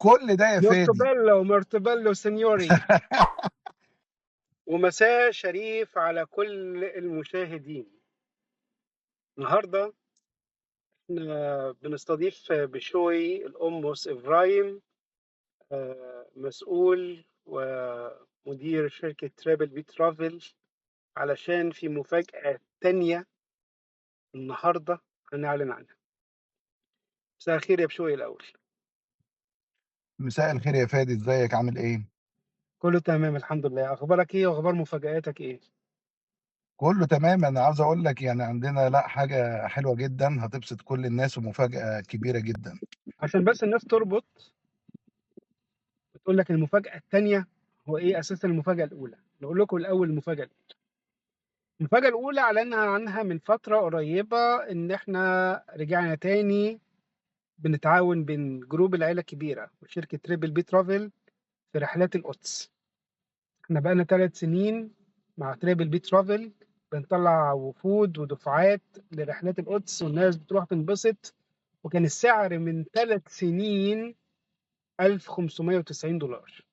كل ده يا فادي. مورتبيلو مورتبيلو سينيوري. ومساء شريف على كل المشاهدين. النهارده احنا بنستضيف بشوي الأمس إبراهيم، مسؤول ومدير شركة ترابل بي ترافل، علشان في مفاجأة تانية النهارده هنعلن عنها. مساء الخير يا بشوي الأول. مساء الخير يا فادي، ازيك عامل ايه؟ كله تمام الحمد لله. أخبارك إيه وأخبار مفاجآتك إيه؟ كله تمام. انا عاوز اقول لك يعني عندنا لا حاجة حلوة جدا هتبسط كل الناس ومفاجأة كبيرة جدا. عشان بس الناس تربط وتقول لك المفاجأة التانية، هو إيه أساسا المفاجأة الأولى؟ نقول لكم الأول المفاجأة. المفاجأة الأولى أعلنا عنها من فترة قريبة إن إحنا رجعنا تاني بنتعاون بين جروب العيلة الكبيرة وشركة تريبل بي ترافل في رحلات القدس. إحنا بقالنا 3 سنين مع تريبل بي ترافل بنطلع وفود ودفعات لرحلات القدس، والناس بتروح تنبسط. وكان السعر من 3 سنين $1590.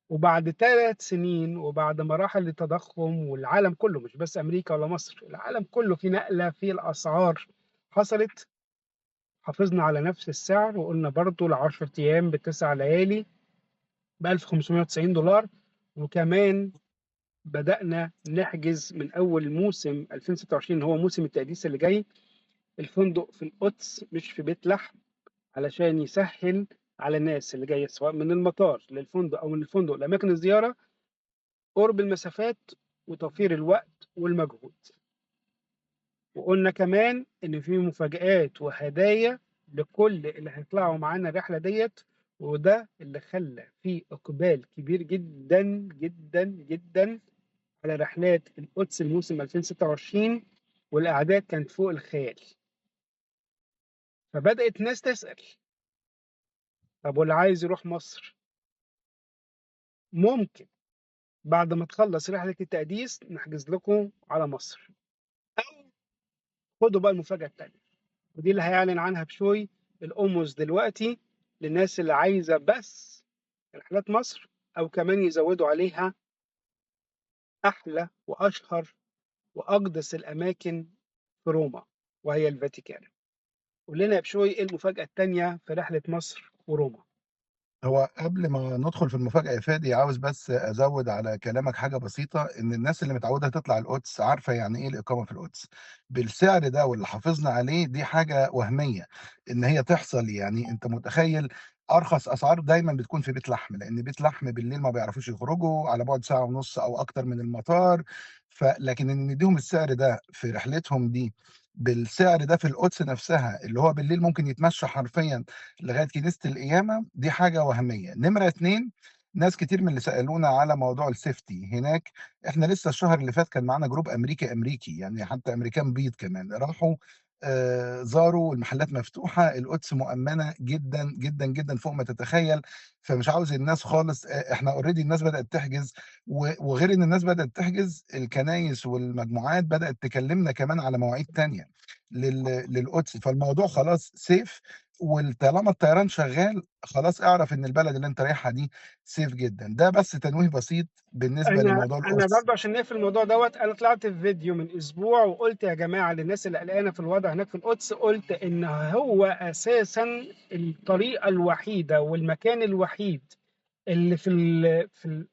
وبعد 3 سنين وبعد مراحل التضخم، والعالم كله مش بس أمريكا ولا مصر، العالم كله في نقلة في الأسعار حصلت. حافظنا على نفس السعر وقلنا برضو ل10 أيام ب9 ليالي ب$1590. وكمان بدأنا نحجز من أول موسم 2026، هو موسم التأديس اللي جاي، الفندق في القدس مش في بيت لحم، علشان يسهل على الناس اللي جاية سواء من المطار للفندق أو من الفندق لأماكن الزيارة، قرب المسافات وتوفير الوقت والمجهود. وقلنا كمان إن في مفاجآت وهدايا لكل اللي هيطلعوا معانا الرحلة ديت، وده اللي خلى فيه إقبال كبير جدا جدا جدا على رحلات القدس الموسم 2026، والأعداد كانت فوق الخيال. فبدأت ناس تسأل، طب واللي عايز يروح مصر ممكن بعد ما تخلص رحلة التقديس نحجز لكم على مصر، أو خدوا بقى المفاجأة التانية، ودي اللي هيعلن عنها بشوي الأمس دلوقتي، للناس اللي عايزة بس رحلات مصر، أو كمان يزودوا عليها أحلى وأشهر وأقدس الأماكن في روما، وهي الفاتيكان. قول لنا يا بشوي إيه المفاجأة التانية في رحلة مصر وروما؟ هو قبل ما ندخل في المفاجأة يا فادي، عاوز بس ازود على كلامك حاجة بسيطة، ان الناس اللي متعودة تطلع القدس عارفة يعني ايه الإقامة في القدس بالسعر ده واللي حافظنا عليه. دي حاجة وهمية ان هي تحصل. يعني انت متخيل ارخص اسعار دايما بتكون في بيت لحم، لان بيت لحم بالليل ما بيعرفوش يخرجوا على بعد ساعة ونص او اكتر من المطار. فلكن ان نديهم السعر ده في رحلتهم دي بالسعر ده في القدس نفسها، اللي هو بالليل ممكن يتمشى حرفيا لغايه كنيسه القيامه، دي حاجه وهميه. نمره اتنين، ناس كتير من اللي سالونا على موضوع السيفتي هناك. احنا لسه الشهر اللي فات كان معانا جروب امريكي، يعني حتى امريكان بيض كمان راحوا زاروا المحلات مفتوحه. القدس مؤمنه جدا جدا جدا فوق ما تتخيل. فمش عاوز الناس خالص، احنا اوريدي الناس بدات تحجز. وغير ان الناس بدات تحجز، الكنايس والمجموعات بدات تكلمنا كمان على مواعيد تانية للقدس. فالموضوع خلاص سيف. وطالما الطيران شغال خلاص اعرف ان البلد اللي انت رايحها دي سيف جدا. ده بس تنويه بسيط بالنسبه انا لموضوع انا القدس. برضه عشان نقفل الموضوع دوت، انا طلعت في فيديو من اسبوع وقلت يا جماعه للناس اللي قلقانه في الوضع هناك في القدس، قلت ان هو اساسا الطريقه الوحيده والمكان الوحيد اللي في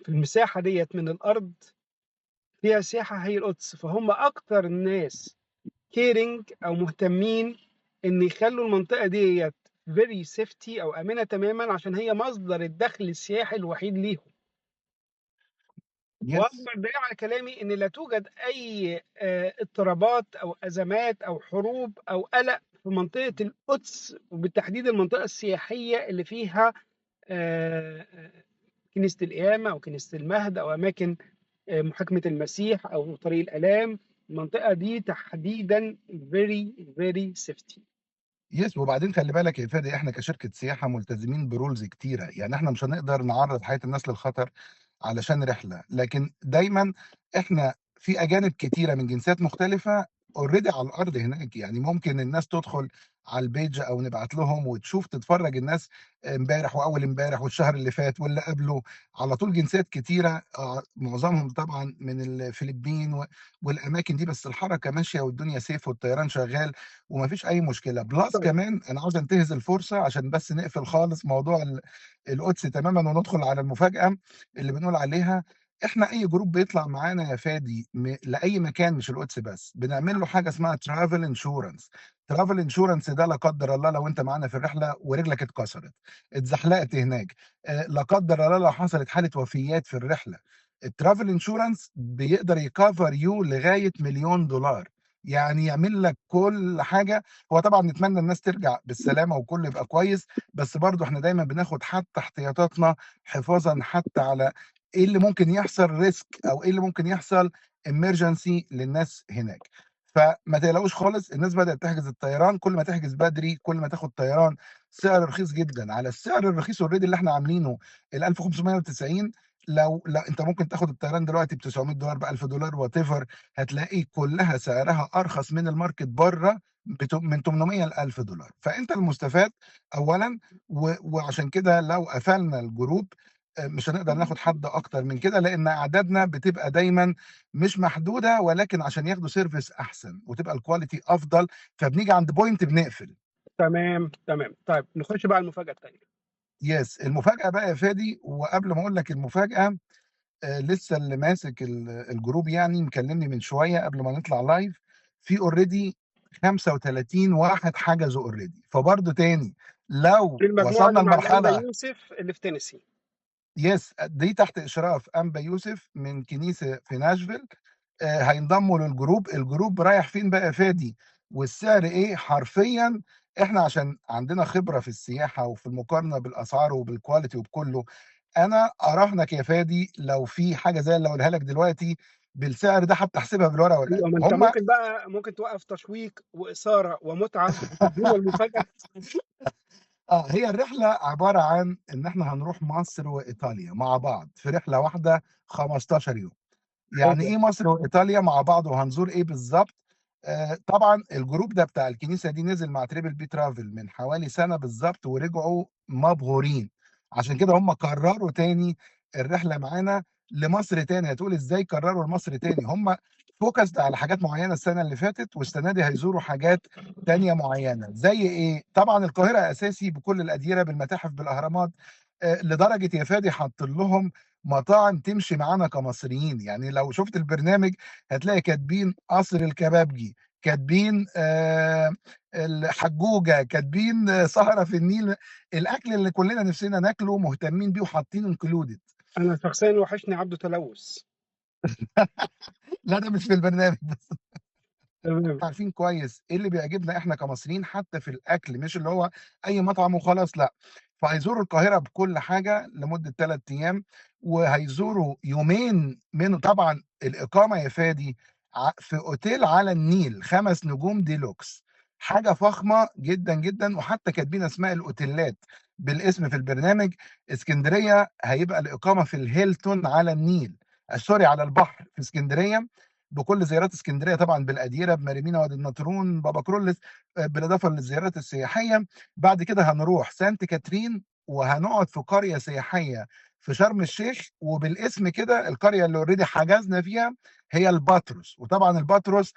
المساحه ديت من الارض فيها سياحه هي القدس. فهم اكتر الناس كيرنج او مهتمين ان يخلوا المنطقه ديت فيري سيفتي او امنه تماما، عشان هي مصدر الدخل السياحي الوحيد ليهم. يس. واكبر دليل على كلامي ان لا توجد اي اضطرابات او ازمات او حروب او قلق في منطقه القدس، وبالتحديد المنطقه السياحيه اللي فيها آه، آه، كنيسه القيامه او كنيسه المهد او اماكن محاكمه المسيح او طريق الالام. المنطقه دي تحديدا very very safety. يس، وبعدين خلي بالك يا فادي، احنا كشركه سياحه ملتزمين برولز كتيره. يعني احنا مش هنقدر نعرض حياه الناس للخطر علشان رحله، لكن دايما احنا في اجانب كتيره من جنسيات مختلفه اوريدي على الارض هناك. يعني ممكن الناس تدخل على البيج او نبعت لهم وتشوف تتفرج الناس امبارح واول امبارح والشهر اللي فات واللي قبله، على طول جنسيات كتيره، معظمهم طبعا من الفلبين والاماكن دي، بس الحركه ماشيه والدنيا سيف والطيران شغال ومفيش اي مشكله. بلس طيب كمان انا عاوز انتهز الفرصه عشان بس نقفل خالص موضوع القدس تماما وندخل على المفاجاه اللي بنقول عليها. احنا اي جروب بيطلع معانا يا فادي لاي مكان مش القدس بس، بنعمل له حاجه اسمها ترافل انشورنس. ترافل انشورنس ده لا قدر الله لو انت معانا في الرحله ورجلك اتكسرت، اتزحلقت هناك، لا قدر الله لو حصلت حاله وفيات في الرحله، الترافل انشورنس بيقدر يكفر يو لغايه $1,000,000، يعني يعمل لك كل حاجه. هو طبعا نتمنى الناس ترجع بالسلامه وكله يبقى كويس، بس برضو احنا دايما بناخد حتى احتياطاتنا حفاظا حتى على ايه اللي ممكن يحصل ريسك او ايه اللي ممكن يحصل امرجنسي للناس هناك. فما تقلقوش خالص، الناس بدأت تحجز الطيران، كل ما تحجز بدري كل ما تاخد طيران سعر رخيص جدا على السعر الرخيص اوريدي اللي احنا عاملينه ال 1590. لو لا انت ممكن تاخد الطيران دلوقتي ب $900 ب $1000 وات ايفر، هتلاقي كلها سعرها ارخص من الماركت بره من 800 ل $1000. فانت المستفاد اولا، وعشان كده لو قفلنا الجروب مش هنقدر ناخد حد اكتر من كده، لان اعدادنا بتبقى دايما مش محدوده، ولكن عشان ياخدوا سيرفيس احسن وتبقى الكواليتي افضل فبنيجي عند بوينت بنقفل. تمام تمام. طيب نخش بقى على المفاجاه الثانيه. يس، المفاجاه بقى يا فادي، وقبل ما اقول لك المفاجاه، لسه اللي ماسك الجروب يعني مكلمني من شويه قبل ما نطلع لايف، في اوريدي 35 واحد حجزوا اوريدي، فبرضه تاني في لو المجموعه وصلنا اللي مع الانبا لمرحله. يوسف اللي في تينيسي. يس، دي تحت اشراف انبا يوسف من كنيسه في ناشفيل، هينضموا للجروب. الجروب رايح فين بقى يا فادي والسعر ايه حرفيا؟ احنا عشان عندنا خبره في السياحه وفي المقارنه بالاسعار وبالكواليتي وبكله، انا اراهنك يا فادي لو في حاجه زي اللي اقولها لك دلوقتي بالسعر ده حتى احسبها بالورقه ايوه، والقلم ما انت هم. ممكن بقى توقف تشويق واثاره ومتعه وتدينا المفاجاه. هي الرحله عباره عن ان احنا هنروح مصر وايطاليا مع بعض في رحله واحده 15 يوم. ايه يعني ده؟ ايه مصر وايطاليا مع بعض وهنزور ايه بالظبط؟ طبعا الجروب ده بتاع الكنيسه دي نزل مع تريبل بي ترافل من حوالي سنه بالظبط ورجعوا مبهورين، عشان كده هم كرروا تاني الرحله معانا لمصر تاني. هتقول ازاي كرروا لمصر تاني؟ هم فوكس على حاجات معينه السنه اللي فاتت، والسنه دي هيزوروا حاجات تانية معينه. زي ايه؟ طبعا القاهره اساسي بكل الاديره بالمتاحف بالاهرامات، لدرجه يا فادي حط لهم مطاعم تمشي معانا كمصريين. يعني لو شفت البرنامج هتلاقي كاتبين قصر الكبابجي، كاتبين الحجوجه، كاتبين سهره في النيل، الاكل اللي كلنا نفسنا ناكله مهتمين بيه وحاطين انكلودد. انا شخصيا وحشني عبده تلوث. لا ده مش في البرنامج بس. تمام. عارفين كويس ايه اللي بيعجبنا احنا كمصريين حتى في الاكل، مش اللي هو اي مطعم وخلاص، لا. فهيزوروا القاهره بكل حاجه لمده 3 ايام، وهيزوروا يومين منه طبعا الاقامه يا فادي في اوتيل على النيل 5 نجوم ديلوكس، حاجه فخمه جدا جدا. وحتى كاتبين اسماء الاوتيلات بالاسم في البرنامج. اسكندريه هيبقى الاقامه في الهيلتون على النيل، سوري على البحر في اسكندريه، بكل زيارات اسكندريه طبعا بالاديره بمارينا وادي النطرون بابا كرولس، بالاضافه للزيارات السياحيه. بعد كده هنروح سانت كاترين وهنقعد في قريه سياحيه في شرم الشيخ، وبالاسم كده القريه اللي اوريدي حجزنا فيها هي الباتروس. وطبعا الباتروس